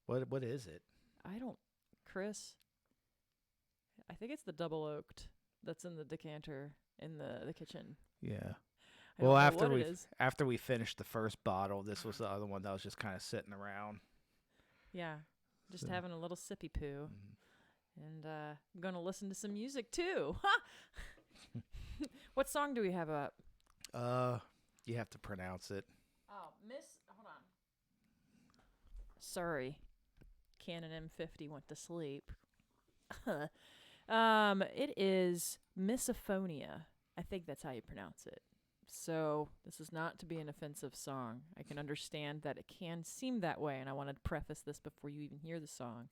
What is it? Chris, I think it's the double oaked that's in the decanter in the kitchen. Yeah. I Well, don't know what it is. after we finished the first bottle, this was the other one that was just kind of sitting around. Yeah, just having a little sippy poo. And I'm going to listen to some music too. What song do we have up? You have to pronounce it. Oh, hold on. Sorry. Canon M50 went to sleep. It is Misophonia. I think that's how you pronounce it. So this is not to be an offensive song. I can understand that it can seem that way, and I want to preface this before you even hear the song,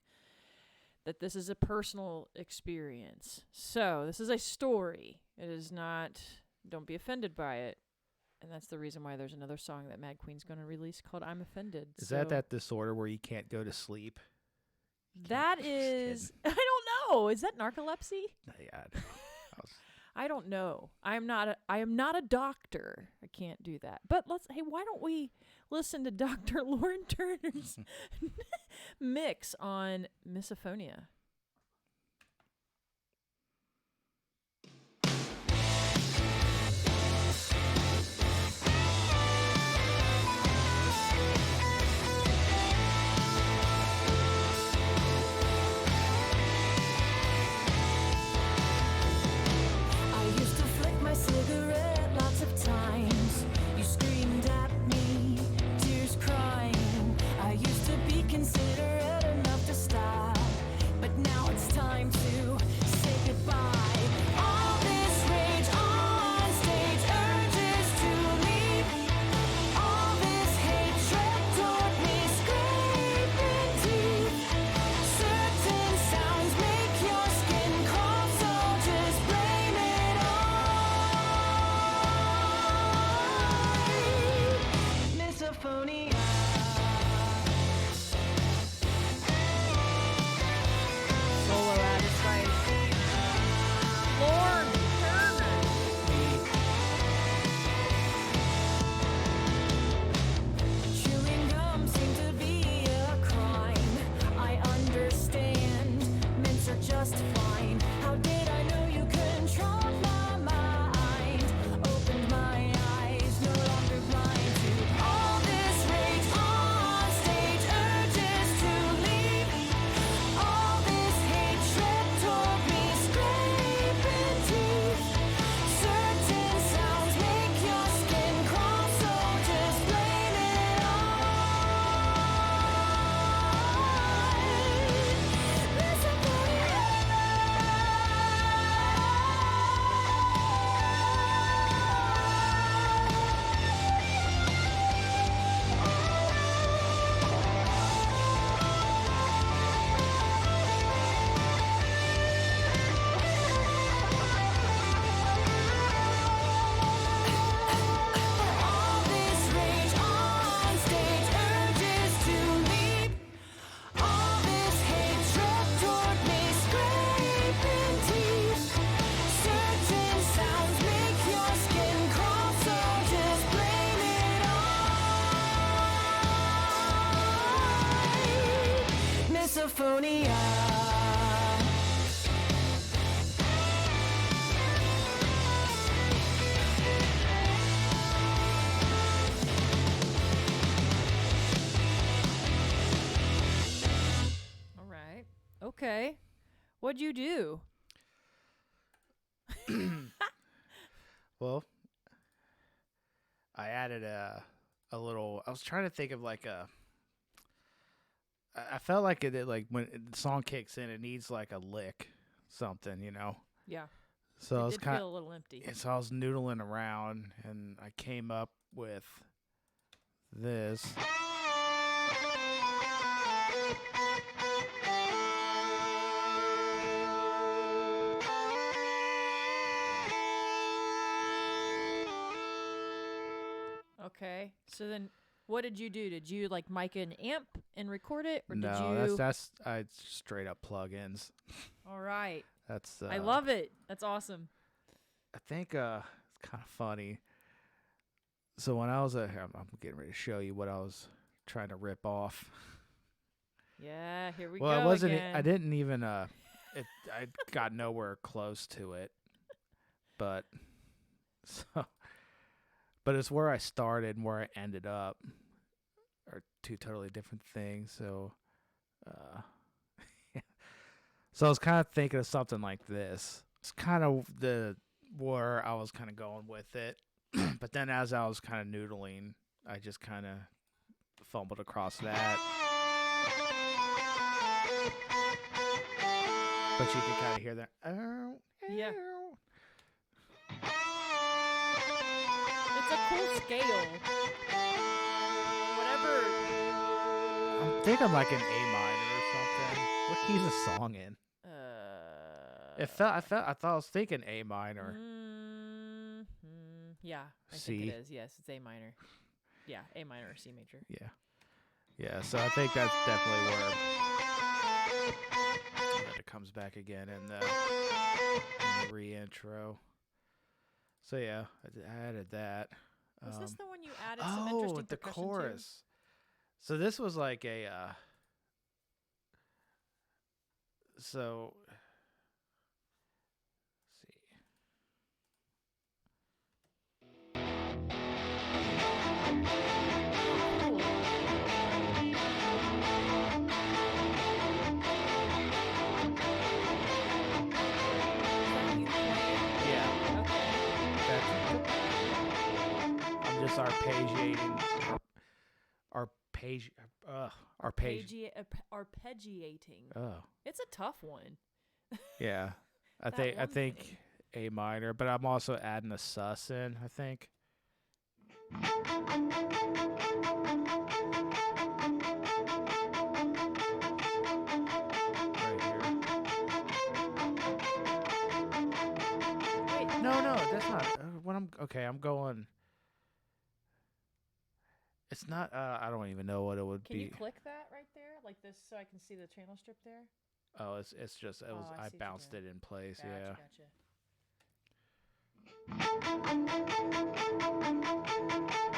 that this is a personal experience. So this is a story. It is not, don't be offended by it. And that's the reason why there's another song that MADQUEEN's going to release called I'm Offended. Is that disorder where you can't go to sleep? That is, I don't know. Is that narcolepsy? Yeah, I don't know. I am not a doctor. I can't do that. But why don't we listen to Dr. Loren Turner's mix on Misophonia? Cigarette lots of times. You screamed at me, tears crying. I used to be considerate enough to stop, but now it's time to say goodbye. All this rage on stage urges to leave. All this hatred toward me scraping deep. Certain sounds make your skin crawl, so just blame it on Misophonia. Solo artist by Loren Turner. Chewing gum seemed to be a crime. I understand, mints are just fine. How did I know you controlled my mind? Opened my eyes, no longer blind to all this rage on stage urges to leave. All this hatred toward me scraping teeth. Certain sounds make your skin crawl, so just blame it on Misophonia. All this rage on stage urges to leap. All this hatred toward me scraping teeth. Certain sounds make your skin crawl, so just blame it on Misophonia. All right. Okay. What'd you do? Well, I added a little. I was trying to think of like a. I felt like it like when the song kicks in, it needs like a lick, something, you know. Yeah. So I It was did kind feel a little empty. So I was noodling around, and I came up with this. Okay. So then what did you do? Did you like mic an amp and record it? Or No, did you... that's I straight up plugins. All right. That's I love it. That's awesome. I think it's kind of funny. So when I was I'm getting ready to show you what I was trying to rip off. Yeah, here we Well, go it wasn't. again. I didn't even. I got nowhere close to it, but so, but it's where I started and where I ended up are two totally different things. So, so I was kind of thinking of something like this. It's kind of where I was kind of going with it, but then as I was kind of noodling, I just kind of fumbled across that. But you can kind of hear that. Yeah. It's a cool scale. Whatever. I'm thinking like an A minor or something. What key's the song in? I thought I was thinking A minor. Yeah, I C. think it is. Yes, it's A minor. Yeah, A minor or C major. Yeah. Yeah, so I think that's definitely where that it comes back again in the re-intro. So yeah, I added that. Was this the one you added some interesting the percussion chorus. So this was like a so let's see. Yeah. I'm just arpeggiating. Arpeggiating. Oh. It's a tough one. Yeah. I That think one thing. A minor, but I'm also adding a sus in, I think. Right here. Wait, No, that's not. I'm going. It's not. I don't even know what it would can be. you click that right there, like this, so I can see the channel strip there? Oh, it's just. It was. Oh, I I see what you're bounced doing. it in place. Gotcha, Yeah. gotcha.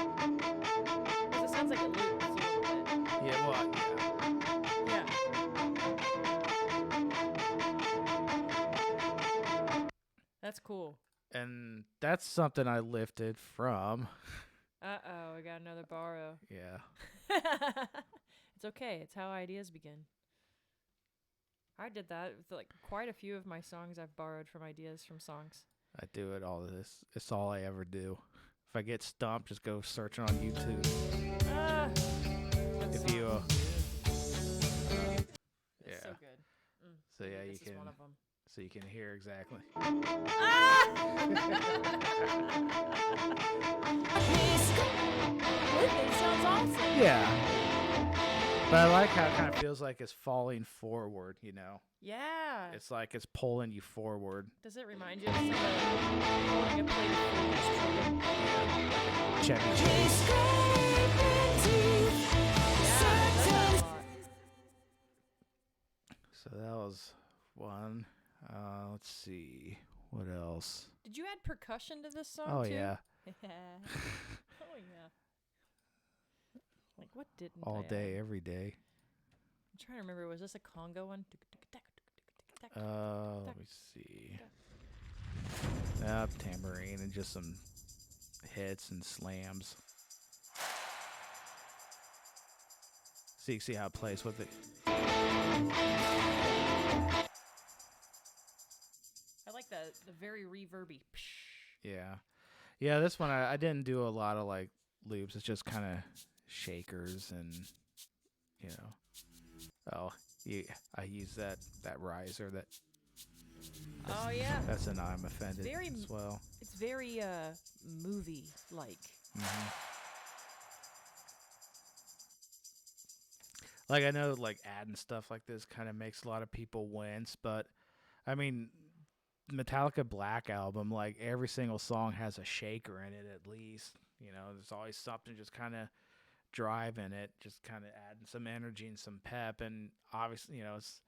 Because it sounds like it loops a little bit. Yeah. Well. Yeah. Yeah. That's cool. And that's something I lifted from. Uh-oh, I got another borrow. Yeah. It's okay. It's how ideas begin. I did that with like quite a few of my songs. I've borrowed from ideas from songs. I do it all of this. It's all I ever do. If I get stumped, just go searching on YouTube. If you, It's yeah. so good. So yeah, this you is can. one of them. So you can hear exactly. It sounds awesome. Yeah. But I like how it kind of feels like it's falling forward, you know? Yeah. It's like it's pulling you forward. Does it remind you of somebody holding a plate of food that's children? Chevy Chase. So that was one. Let's see. What else? Did you add percussion to this song Oh, too? yeah. Oh yeah. Like what didn't All I day, add? every day. I'm trying to remember. Was this a Congo one? Let me see. Tambourine and just some hits and slams. See how it plays with it. I like the very reverby. Yeah. Yeah, this one I didn't do a lot of like loops. It's just kind of shakers and, you know. Oh, yeah, I use that riser. Oh yeah. That's an I'm offended Very as well. It's very movie like. Mm-hmm. Like I know like adding stuff like this kind of makes a lot of people wince, but I mean Metallica Black Album, like every single song has a shaker in it at least. You know, there's always something just kind of driving it, just kind of adding some energy and some pep, and obviously, you know, it's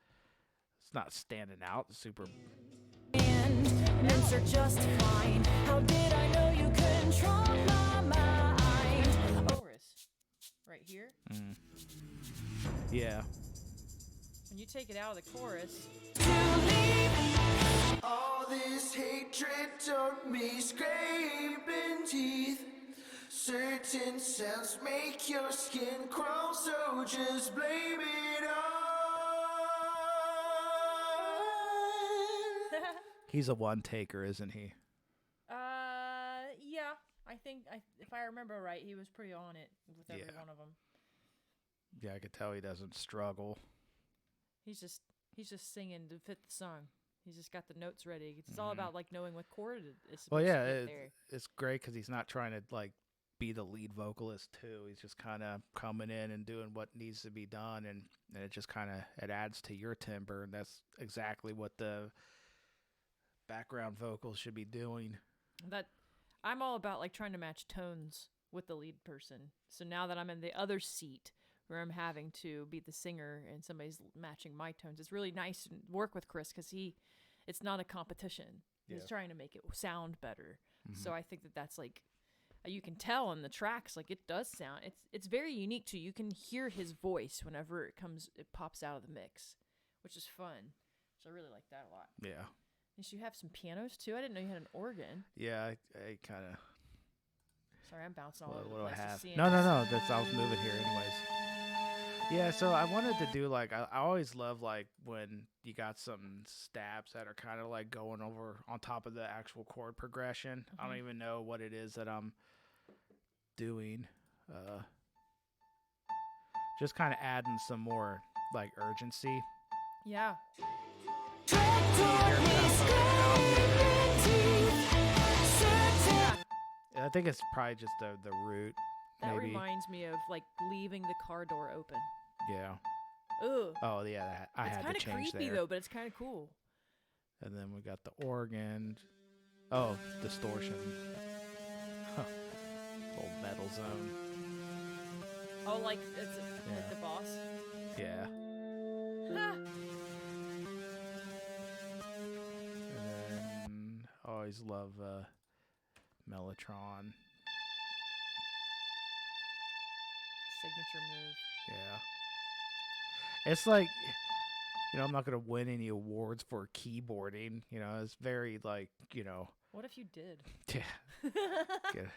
not standing out super. Mints are just fine. How did I know you control my mind? Chorus, right here. Yeah. take it out of the chorus. All this hatred taught me scraping teeth. Certain sounds make your skin crawl, so just blame it on. He's a one taker, isn't he? Yeah. I think if I remember right, he was pretty on it with every Yeah. one of them. Yeah, I could tell he doesn't struggle. He's just singing to fit the song. He's just got the notes ready. It's all about like knowing what chord it's supposed Well, yeah, to get there. it's great because he's not trying to like be the lead vocalist too. He's just kind of coming in and doing what needs to be done, and it just kind of it adds to your timbre, and that's exactly what the background vocals should be doing. That I'm all about like trying to match tones with the lead person. So now that I'm in the other seat where I'm having to be the singer and somebody's matching my tones, it's really nice to work with Chris because it's not a competition. He's trying to make it sound better. So I think that's like, you can tell in the tracks, like it does sound, it's very unique too. You can hear his voice whenever it pops out of the mix, which is fun. So I really like that a lot. Yeah. And you have some pianos too. I didn't know you had an organ. Yeah, I kind of. Sorry, I'm bouncing all What over do the I place. have? Just seeing No. it. That's I was moving here anyways. Yeah, so I wanted to do like I always love like when you got some stabs that are kind of like going over on top of the actual chord progression. I don't even know what it is that I'm doing. Just kind of adding some more like urgency. Yeah. I think it's probably just the root. That maybe. reminds me of like leaving the car door open. Yeah. Ugh. Oh yeah, I It's had to kind of change creepy there. though, but it's kind of cool. And then we got the organ. Oh, distortion. Huh. Old metal zone. Oh, like it's like the boss. Yeah. Ha! And then always love Mellotron. Signature move. Yeah. It's like, I'm not going to win any awards for keyboarding. It's very like, What if you did? yeah. Good.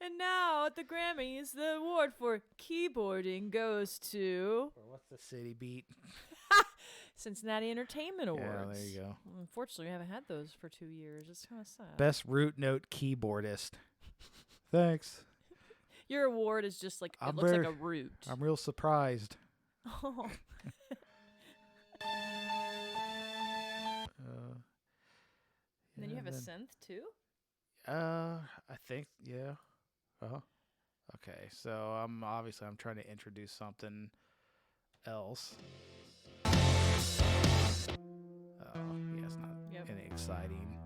And now at the Grammys, the award for keyboarding goes to Or what's the city beat? Cincinnati Entertainment Awards. Yeah, there you go. Well, unfortunately, we haven't had those for 2 years. It's kind of sad. Best root note keyboardist. Thanks. Your award is just like, I'm it looks like very- a root. I'm real surprised. Oh. And then you have a synth too? I think, yeah. Okay, so I'm trying to introduce something else. Oh, yeah, it's not any exciting.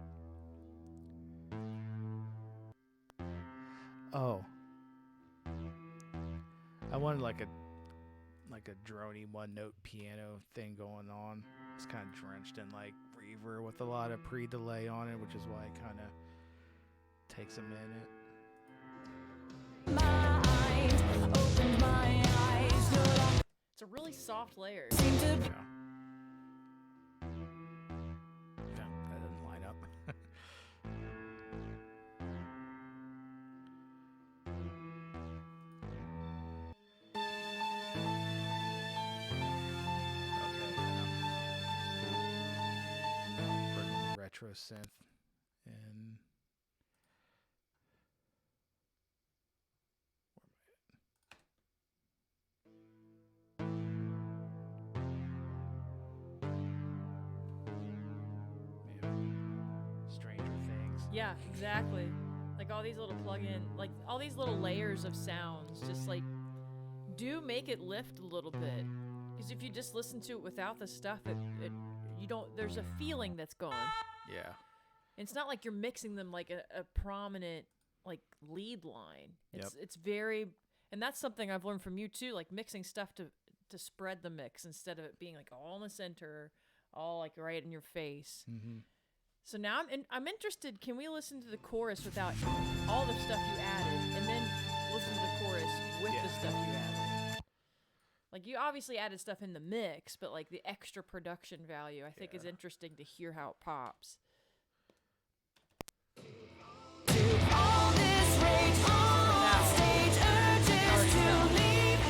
Oh. I wanted like a droney one note piano thing going on. It's kind of drenched in like reverb with a lot of pre-delay on it, which is why it kind of takes a minute. It's a really soft layer. Yeah. Yeah, that doesn't line up. Okay, retro synth and Stranger Things. Yeah, exactly. Like all these little plug-in, like all these little layers of sounds, just like do make it lift a little bit. Because if you just listen to it without the stuff, you don't. There's a feeling that's gone. Yeah. It's not like you're mixing them like a prominent like lead line. It's very, and that's something I've learned from you too. Like mixing stuff to spread the mix instead of it being like all in the center, all like right in your face. Mm-hmm. So now I'm interested. Can we listen to the chorus without all the stuff you added, and then listen to the chorus with the stuff you added? Like Like, you obviously added stuff in the mix, but, like, the extra production value, I think, is interesting to hear how it pops. All this rage on stage urges to leave.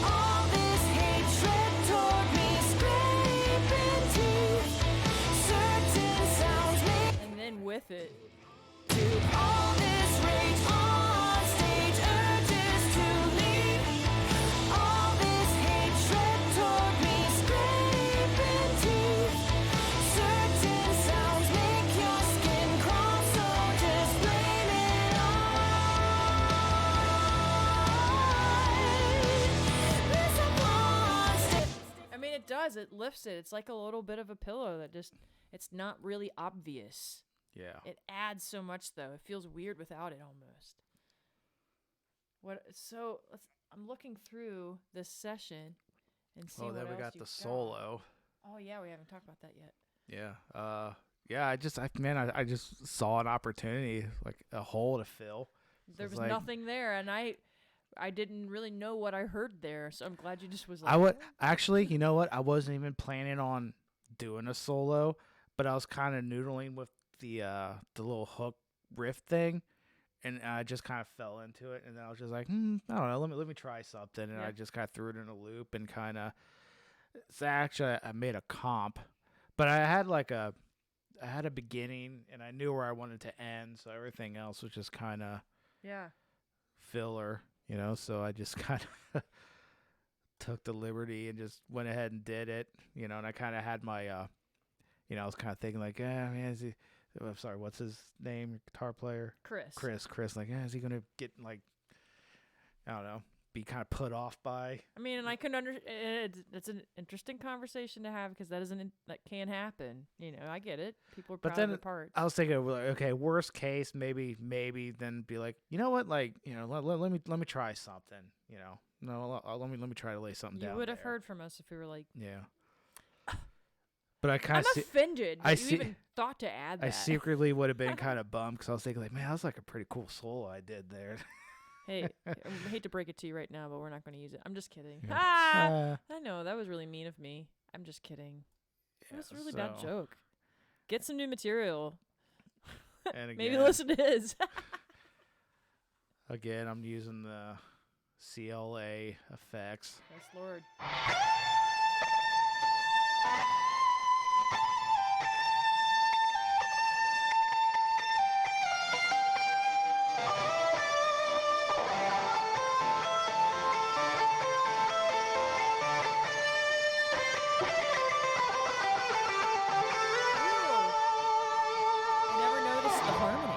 All this hatred toward me, scraping teeth. Certain sounds make And then with it, all this rage on stage urges to leave. All this hatred toward me, scraping teeth. Certain sounds make your skin crawl, so just blame it on stage. I mean, it does. It lifts it. It's like a little bit of a pillow that just, it's not really obvious. Yeah. It adds so much, though. It feels weird without it almost. I'm looking through this session and see Oh, what then we else got you've the solo. Oh, yeah, we haven't talked about that yet. Yeah. Yeah, I just saw an opportunity, like a hole to fill. There it's was like- nothing there, and I didn't really know what I heard there, so I'm glad you just was like, I would actually, you know what? I wasn't even planning on doing a solo, but I was kind of noodling with the little hook riff thing, and I just kind of fell into it. And then I was just like, I don't know, let me try something, and Yeah. I just kind of threw it in a loop and kind of. So actually, I made a comp, but I had a beginning, and I knew where I wanted to end, so everything else was just kind of yeah. filler, So I just kind of took the liberty and just went ahead and did it, And I kind of had my, I was kind of thinking like, man, I'm sorry, what's his name? Guitar player, Chris. Like, is he gonna get like, I don't know, be kind of put off by? I mean, and I can understand. It's an interesting conversation to have because that can happen. I get it. People are proud But then of their parts. I was thinking, like, okay, worst case, maybe then be like, you know what, like, let me try something, No, let me try to lay something down. You would have there. heard from us if we were like, Yeah. But I kind I'm of offended I that you even thought to add that. I secretly would have been kind of bummed because I was thinking, like, man, that was like a pretty cool solo I did there. Hey, I hate to break it to you right now, but we're not going to use it. I'm just kidding. Yeah. Ah! I know, that was really mean of me. I'm just kidding. It was a really bad so- joke. Get some new material. And again, Maybe listen to his. again, I'm using the CLA effects. Yes, Lord. I never noticed the harmony.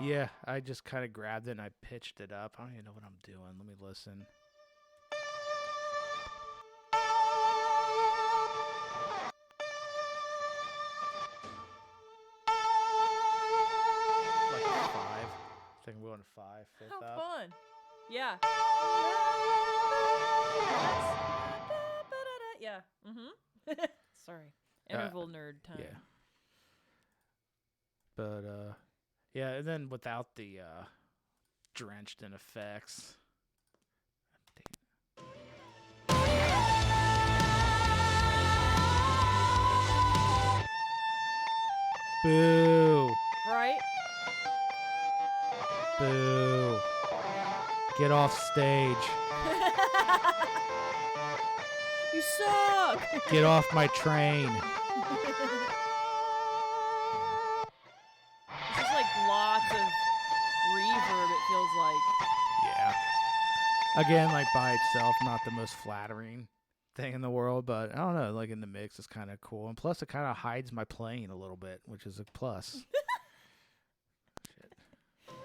Yeah, I just kind of grabbed it and I pitched it up. I don't even know what I'm doing. Let me listen. Like a 5. I think I'm going to 5, fifth How up. fun. Yeah. Yeah. Mm-hmm. Sorry. Interval nerd time. Yeah. But yeah, and then without the drenched in effects. Boo. Right? Boo. Get off stage. You suck. Get off my train. This is like lots of reverb, it feels like. Yeah. Again, like by itself, not the most flattering thing in the world, but I don't know, like in the mix it's kind of cool. And plus it kind of hides my playing a little bit, which is a plus. Shit. You're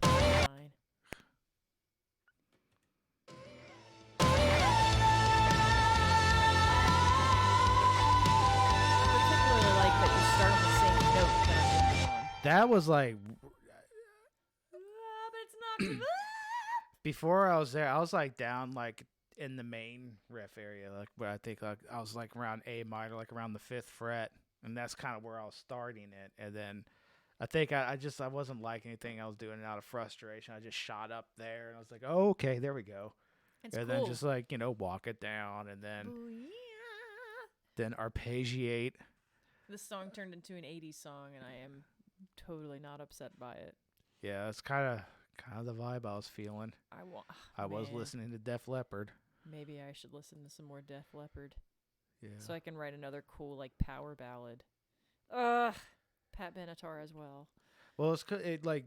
playing fine. I particularly like that you start on the same note that I'm ending on. That was like But it's not. before I was there, I was like down like in the main riff area, like where I think like I was like around A minor, like around the 5th fret, and that's kind of where I was starting it. And then I think I wasn't liking anything I was doing out of frustration. I just shot up there, and I was like, oh, okay, there we go. It's and cool. then just like, walk it down, and then Ooh, yeah. arpeggiate. This song turned into an 80s song, and I am totally not upset by it. Yeah, it's kind of the vibe I was feeling. I was Man. listening to Def Leppard. Maybe I should listen to some more Def Leppard Yeah. so I can write another cool like power ballad. Ugh, Pat Benatar as well. Well, it like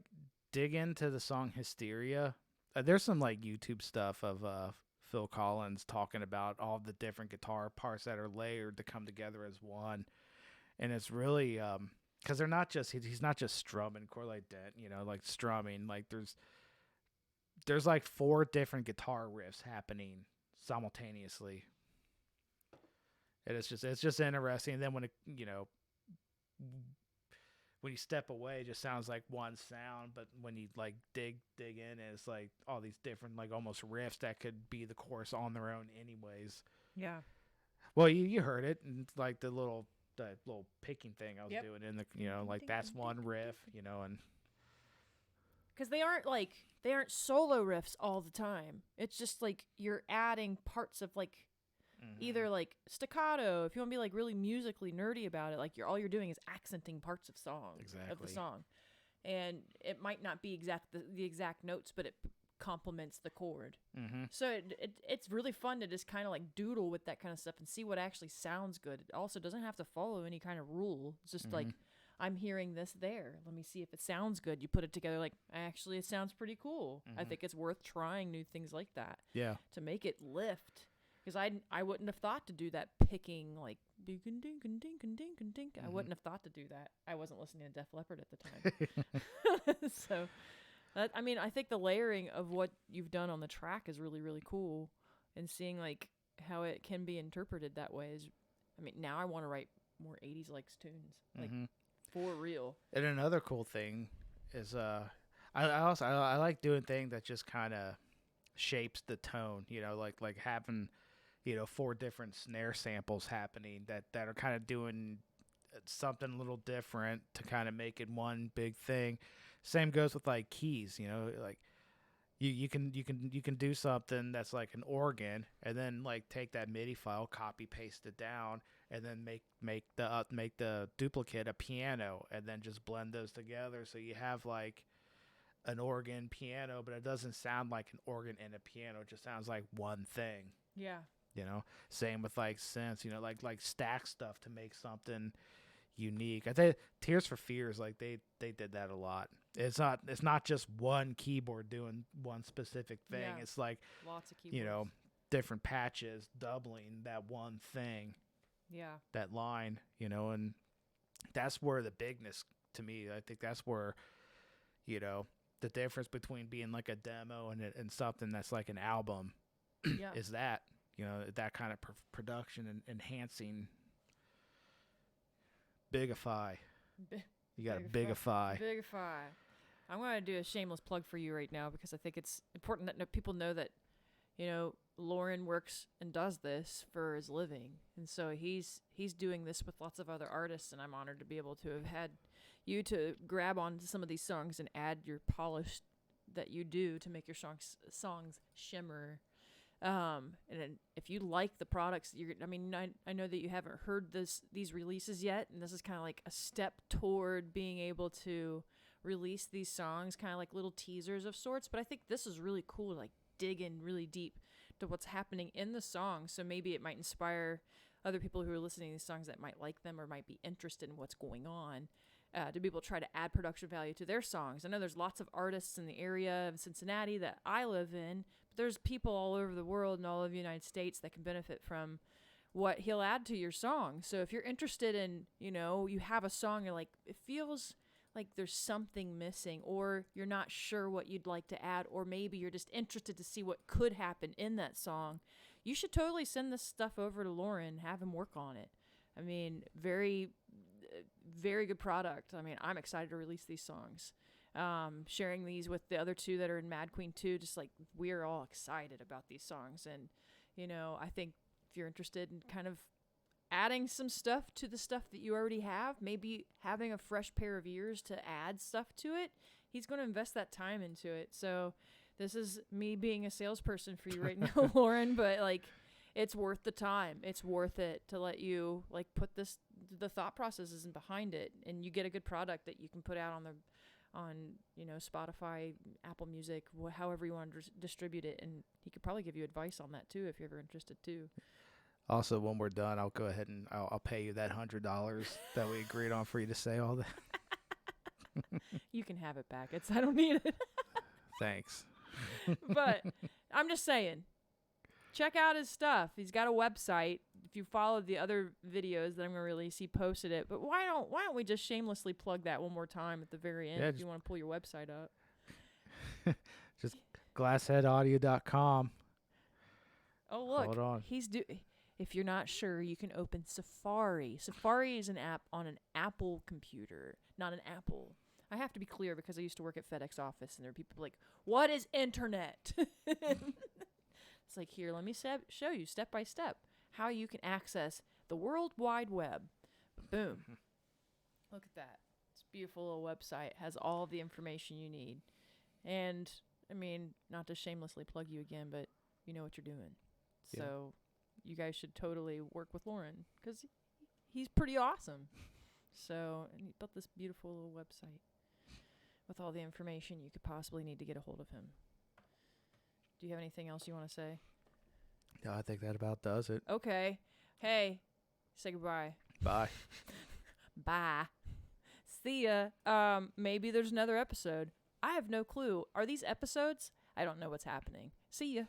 dig into the song Hysteria. There's some like YouTube stuff of Phil Collins talking about all the different guitar parts that are layered to come together as one, and it's really because they're not just he's not just strumming like that, like strumming. Like there's like 4 different guitar riffs happening simultaneously, and it's just interesting. And then when when you step away, it just sounds like one sound, but when you like dig in, it's like all these different like almost riffs that could be the chorus on their own anyways. Yeah. Well, you heard it, and like the little picking thing I was Yep. doing in the like that's one riff, and Because they aren't solo riffs all the time. It's just like you're adding parts of like either like staccato, if you want to be like really musically nerdy about it, like all you're doing is accenting parts of the song, and it might not be the exact notes, but it complements the chord. So it's really fun to just kind of like doodle with that kind of stuff and see what actually sounds good. It also doesn't have to follow any kind of rule. It's just like, I'm hearing this there. Let me see if it sounds good. You put it together like, actually, it sounds pretty cool. I think it's worth trying new things like that. Yeah. To make it lift. Because I wouldn't have thought to do that picking, like, dink and dink and dink and dink and dink. I wouldn't have thought to do that. I wasn't listening to Def Leppard at the time. So, I mean, I think the layering of what you've done on the track is really, really cool. And seeing, like, how it can be interpreted that way is, I mean, now I want to write more 80s likes tunes. Like, for real. And another cool thing is I like doing things that just kind of shapes the tone, like having 4 different snare samples happening that are kind of doing something a little different to kind of make it one big thing. Same goes with like keys, like you can do something that's like an organ, and then like take that MIDI file, copy paste it down, and then make the duplicate a piano, and then just blend those together so you have like an organ piano, but it doesn't sound like an organ and a piano. It just sounds like one thing. Yeah. Same with like synths, like stack stuff to make something unique. I think Tears for Fears, like they did that a lot. It's not just one keyboard doing one specific thing. Yeah. It's like Lots of keyboards. different patches doubling that one thing. Yeah. That line, and that's where the bigness, to me, I think that's where, the difference between being like a demo and something that's like an album Yeah. is that, that kind of production and enhancing. Bigify. You got to bigify. Bigify. I'm going to do a shameless plug for you right now because I think it's important that people know that, Loren works and does this for his living. And so he's doing this with lots of other artists, and I'm honored to be able to have had you to grab onto some of these songs and add your polish that you do to make your songs shimmer. And if you like the products, I know that you haven't heard these releases yet, and this is kind of like a step toward being able to release these songs, kind of like little teasers of sorts. But I think this is really cool, like dig in really deep to what's happening in the song. So maybe it might inspire other people who are listening to these songs that might like them or might be interested in what's going on. To be able to try to add production value to their songs. I know there's lots of artists in the area of Cincinnati that I live in, but there's people all over the world and all over the United States that can benefit from what he'll add to your song. So if you're interested in, you have a song, you're like, it feels like there's something missing, or you're not sure what you'd like to add, or maybe you're just interested to see what could happen in that song, you should totally send this stuff over to Loren, have him work on it. I mean, very, very good product. I mean, I'm excited to release these songs. Sharing these with the other 2 that are in MADQUEEN too, just like we're all excited about these songs. And, I think if you're interested in kind of adding some stuff to the stuff that you already have, maybe having a fresh pair of ears to add stuff to it, he's going to invest that time into it. So This is me being a salesperson for you right now, Loren, but like it's worth the time. It's worth it to let you like put the thought processes in behind it, and you get a good product that you can put out on Spotify, Apple Music, however you want to distribute it. And he could probably give you advice on that too if you're ever interested too. Also, when we're done, I'll go ahead and I'll pay you that $100 that we agreed on for you to say all that. You can have it back. I don't need it. Thanks. But I'm just saying, check out his stuff. He's got a website. If you followed the other videos that I'm gonna release, he posted it. But why don't we just shamelessly plug that one more time at the very end if you want to pull your website up? Just glassheadaudio.com. Oh look, Hold on. If you're not sure, you can open Safari. Safari is an app on an Apple computer, not an Apple. I have to be clear because I used to work at FedEx office, and there are people like, "What is internet?" It's like, here, let me show you step by step how you can access the World Wide Web. Boom. Look at that. It's a beautiful little website. Has all the information you need. And, I mean, not to shamelessly plug you again, but you know what you're doing. Yeah. So you guys should totally work with Loren because he's pretty awesome. So, and he built this beautiful little website with all the information you could possibly need to get a hold of him. Do you have anything else you want to say? No, I think that about does it. Okay. Hey, say goodbye. Bye. Bye. See ya. Maybe there's another episode. I have no clue. Are these episodes? I don't know what's happening. See ya.